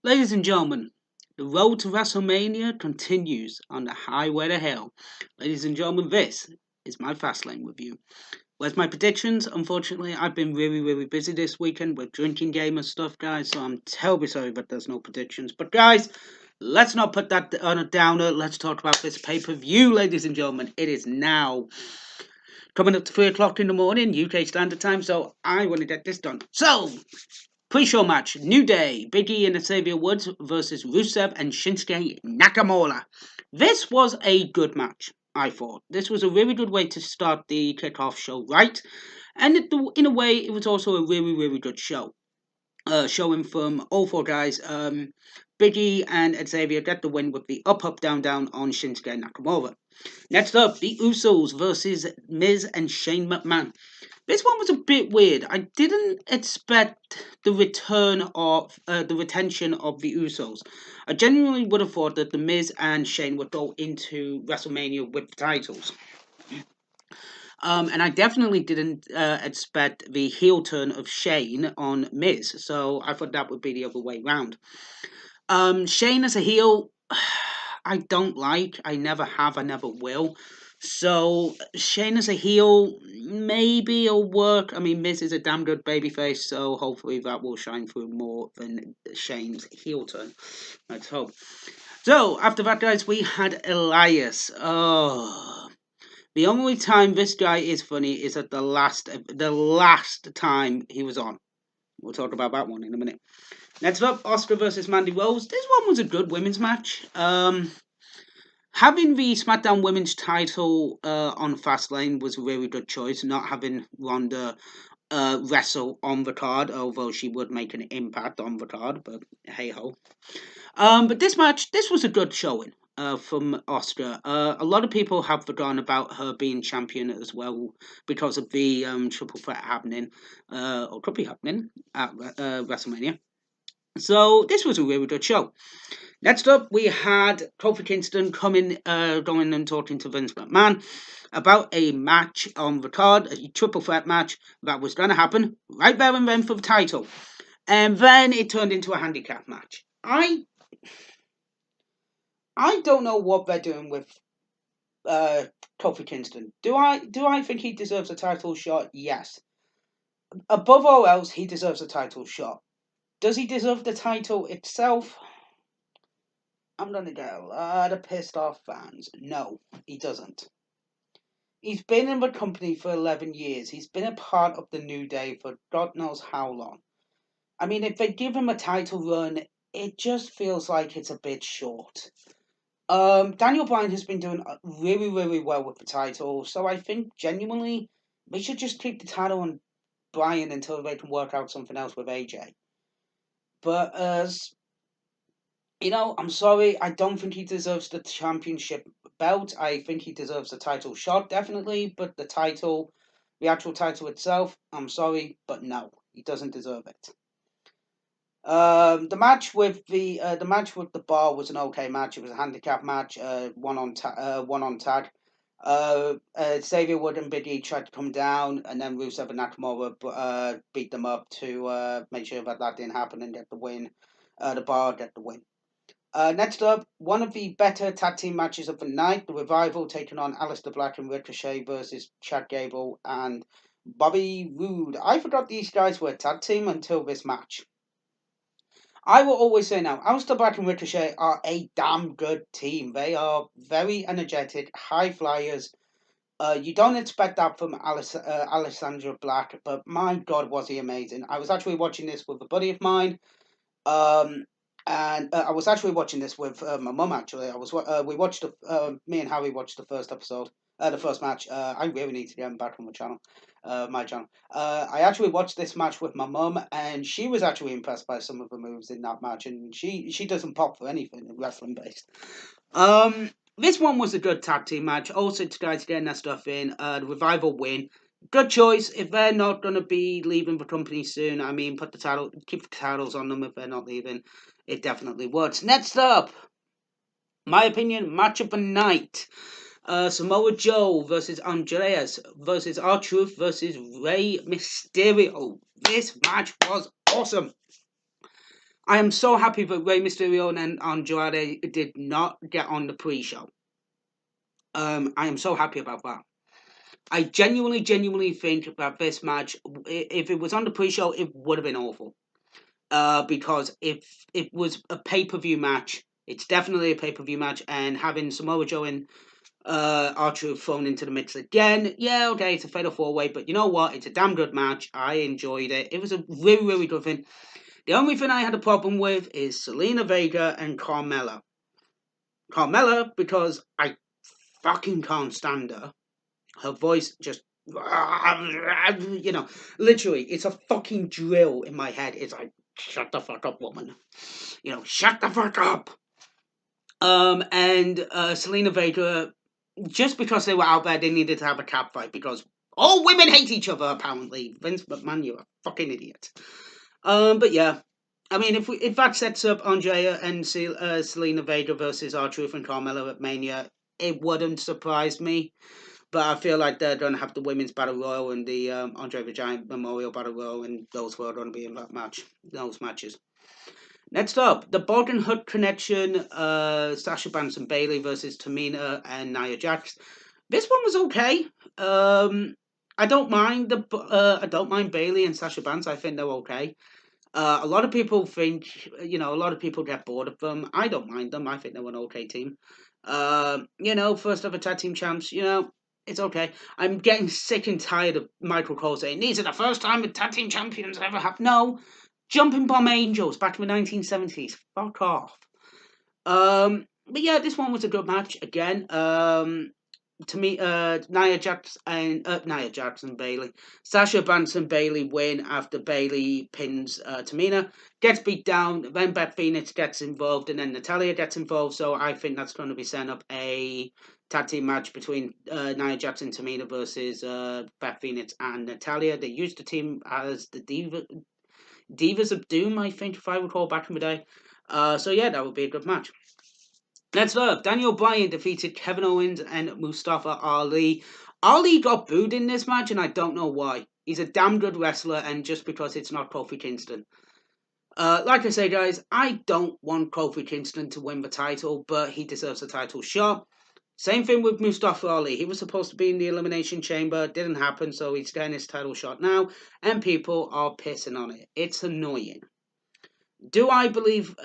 Ladies and gentlemen, the road to WrestleMania continues on the highway to hell. Ladies and gentlemen, this is my Fastlane review. Where's my predictions? Unfortunately, I've been really busy this weekend with drinking game and stuff, guys, so I'm terribly sorry that there's no predictions. But, guys, let's not put that on a downer. Let's talk about this pay per view, ladies and gentlemen. It is now coming up to 3 o'clock in the morning, UK Standard Time, so I want to get this done. So, pre-show match, New Day, Big E and Xavier Woods versus Rusev and Shinsuke Nakamura. This was a good match, I thought. This was a really good way to start the kickoff show right. And in a way, it was also a really good show. Showing from all four guys, Big E and Xavier get the win with the up, down on Shinsuke Nakamura. Next up, the Usos versus Miz and Shane McMahon. This one was a bit weird. I didn't expect the retention of the Usos. I genuinely would have thought that the Miz and Shane would go into WrestleMania with the titles. And I definitely didn't expect the heel turn of Shane on Miz, so I thought that would be the other way round. Shane as a heel, I don't like. I never have. I never will. So Shane as a heel, maybe it'll work. I mean, Miz is a damn good babyface, so hopefully that will shine through more than Shane's heel turn. Let's hope. So after that, guys, we had Elias. Oh, the only time this guy is funny is at the last time he was on. We'll talk about that one in a minute. Next up, Oscar versus Mandy Rose. This one was a good women's match. Having the SmackDown Women's title on Fastlane was a really good choice. Not having Ronda wrestle on the card, although she would make an impact on the card, but hey ho. But this was a good showing from Oscar. A lot of people have forgotten about her being champion as well because of the triple threat happening, or could be happening at WrestleMania. So this was a really good show. Next up, we had Kofi Kingston going and talking to Vince McMahon about a match on the card, a triple threat match that was going to happen right there and then for the title. And then it turned into a handicap match. I don't know what they're doing with Kofi Kingston. Do I think he deserves a title shot? Yes. Above all else, he deserves a title shot. Does he deserve the title itself? I'm going to get a lot of pissed off fans. No, he doesn't. He's been in the company for 11 years. He's been a part of the New Day for God knows how long. I mean, if they give him a title run, it just feels like it's a bit short. Daniel Bryan has been doing really well with the title, so I think genuinely they should just keep the title on Bryan until they can work out something else with AJ. But I'm sorry, I don't think he deserves the championship belt. I think he deserves the title shot, definitely, but the actual title itself, I'm sorry, but no, he doesn't deserve it. The match with the bar was an okay match. It was a handicap match, one on tag. Xavier Wood and Big E tried to come down, and then Rusev and Nakamura beat them up to make sure that didn't happen and get the win. The bar get the win. Next up, one of the better tag team matches of the night, the Revival taking on Aleister Black and Ricochet versus Chad Gable and Bobby Roode. I forgot these guys were a tag team until this match. I will always say now, Aleister Black and Ricochet are a damn good team. They are very energetic, high flyers. You don't expect that from Alessandra Black, but my God, was he amazing. I was actually watching this with a buddy of mine. Um, and I was actually watching this with my mum. Actually, me and Harry watched the first episode, the first match. I really need to get him back on my channel. I actually watched this match with my mum, and she was actually impressed by some of the moves in that match. And she doesn't pop for anything wrestling based. This one was a good tag team match. All six guys getting their stuff in. The Revival win. Good choice. If they're not going to be leaving the company soon, I mean, keep the titles on them if they're not leaving. It definitely works. Next up, my opinion, match of the night. Samoa Joe versus Andreas versus R-Truth versus Rey Mysterio. This match was awesome. I am so happy that Rey Mysterio and Andrade did not get on the pre-show. I am so happy about that. I genuinely think that this match, if it was on the pre-show, it would have been awful. Because if it was a pay-per-view match, it's definitely a pay-per-view match, and having Samoa Joe and R-Truth thrown into the mix again, yeah, okay, it's a fatal 4-way, but you know what? It's a damn good match. I enjoyed it. It was a really good thing. The only thing I had a problem with is Zelina Vega and Carmella. Carmella, because I fucking can't stand her. Her voice just, you know, literally, it's a fucking drill in my head. It's like, shut the fuck up, woman. You know, shut the fuck up. And Zelina Vega, just because they were out there, they needed to have a cat fight because all women hate each other, apparently. Vince McMahon, you're a fucking idiot. But yeah. I mean, if that sets up Andrea and Zelina Vega versus R-Truth and Carmella at Mania, it wouldn't surprise me. But I feel like they're going to have the Women's Battle Royal and the Andre the Giant Memorial Battle Royal, and those who are going to be in that match, those matches. Next up, the Bogdan Hood Connection, Sasha Banks and Bayley versus Tamina and Nia Jax. This one was okay. I don't mind Bayley and Sasha Banks. I think they're okay. A lot of people think, a lot of people get bored of them. I don't mind them. I think they're an okay team. First ever tag team champs, it's okay. I'm getting sick and tired of Michael Cole saying, these are the first time the tag team champions ever have. No, Jumping Bomb Angels back in the 1970s. Fuck off. But yeah, this one was a good match again. To me, Nia Jax and Bayley. Sasha Banks and Bayley win after Bayley pins Tamina, gets beat down. Then Beth Phoenix gets involved, and then Natalya gets involved. So I think that's going to be setting up a tag team match between Nia Jax and Tamina versus Beth Phoenix and Natalya. They used the team as the Divas of Doom, I think, if I recall back in the day. So yeah, that would be a good match. Next up, Daniel Bryan defeated Kevin Owens and Mustafa Ali. Ali got booed in this match, and I don't know why. He's a damn good wrestler, and just because it's not Kofi Kingston. Like I say, guys, I don't want Kofi Kingston to win the title, but he deserves a title shot. Same thing with Mustafa Ali. He was supposed to be in the Elimination Chamber, didn't happen, so he's getting his title shot now, and people are pissing on it. It's annoying. Do I believe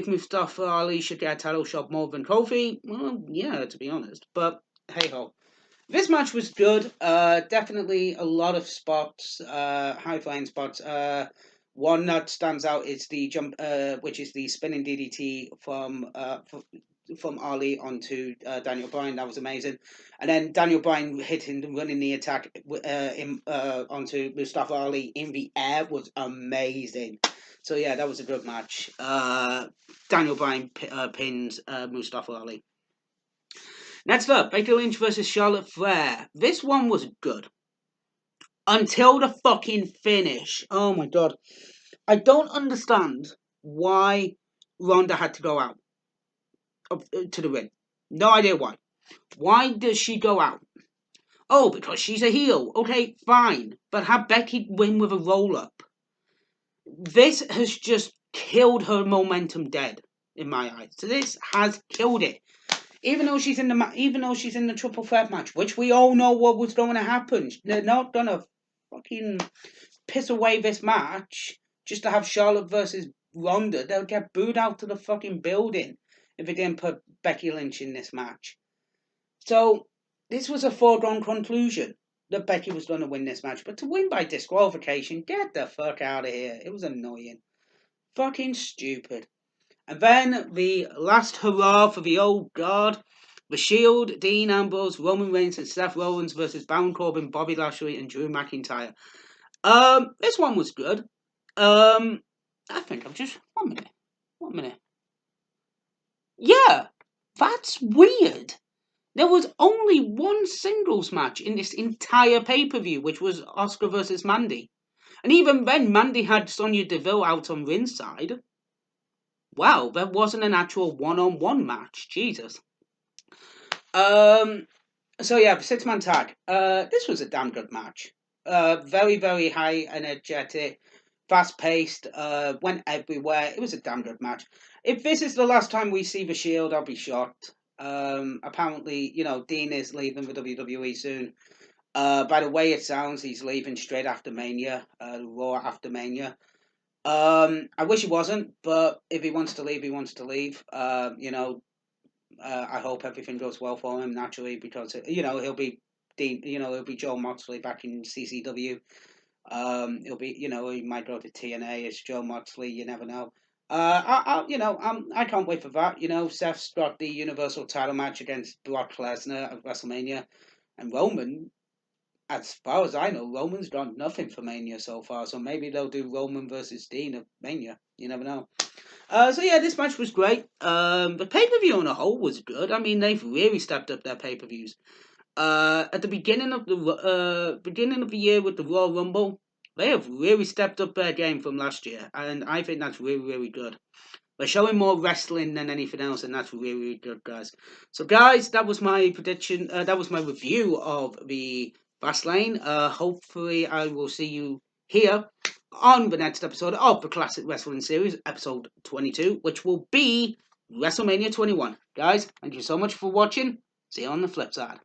Mustafa Ali should get a title shot more than Kofi? Well, yeah, to be honest. But hey ho. This match was good. Definitely a lot of spots, high flying spots. One that stands out is the jump, which is the spinning DDT from Ali onto Daniel Bryan. That was amazing. And then Daniel Bryan hitting and running the attack onto Mustafa Ali in the air was amazing. So yeah, that was a good match. Daniel Bryan pins Mustafa Ali. Next up, Becky Lynch versus Charlotte Flair. This one was good. Until the fucking finish. Oh my god. I don't understand why Ronda had to go out to the ring. No idea why. Why does she go out? Oh, because she's a heel. Okay, fine. But have Becky win with a roll-up. This has just killed her momentum dead, in my eyes. So this has killed it. Even though she's in the triple threat match, which we all know what was going to happen. They're not gonna fucking piss away this match just to have Charlotte versus Ronda. They'll get booed out of the fucking building if they didn't put Becky Lynch in this match. So this was a foregone conclusion that Becky was going to win this match. But to win by disqualification, get the fuck out of here. It was annoying. Fucking stupid. And then the last hurrah for the old guard. The Shield, Dean Ambrose, Roman Reigns, and Seth Rollins versus Baron Corbin, Bobby Lashley, and Drew McIntyre. This one was good. I think I've just... One minute. Yeah, that's weird. There was only one singles match in this entire pay-per-view, which was Asuka versus Mandy. And even then, Mandy had Sonya Deville out on ringside. Wow, there wasn't an actual one-on-one match. Jesus. So yeah, 6-man tag. This was a damn good match. Very, very high energetic. fast paced, went everywhere. It was a damn good match. If this is the last time we see the Shield, I'll be shocked. Apparently, Dean is leaving the WWE soon. By the way it sounds, he's leaving straight after Mania, Raw after Mania. I wish he wasn't, but if he wants to leave, he wants to leave. I hope everything goes well for him naturally because he'll be Dean. He'll be Joe Moxley back in CCW. He'll be he might go to TNA as Joe Moxley. You never know. I can't wait for that. Seth's got the Universal Title match against Brock Lesnar at WrestleMania, and Roman. As far as I know, Roman's got nothing for Mania so far, so maybe they'll do Roman versus Dean at Mania. You never know. So yeah, this match was great. The pay per view on a whole was good. I mean, they've really stepped up their pay per views. At the beginning of the year with the Royal Rumble, they have really stepped up their game from last year, and I think that's really really good. They're showing more wrestling than anything else, and that's really really good, guys. So guys, that was my prediction. That was my review of the Fastlane. Hopefully, I will see you here on the next episode of the Classic Wrestling Series, episode 22, which will be WrestleMania 21. Guys, thank you so much for watching. See you on the flip side.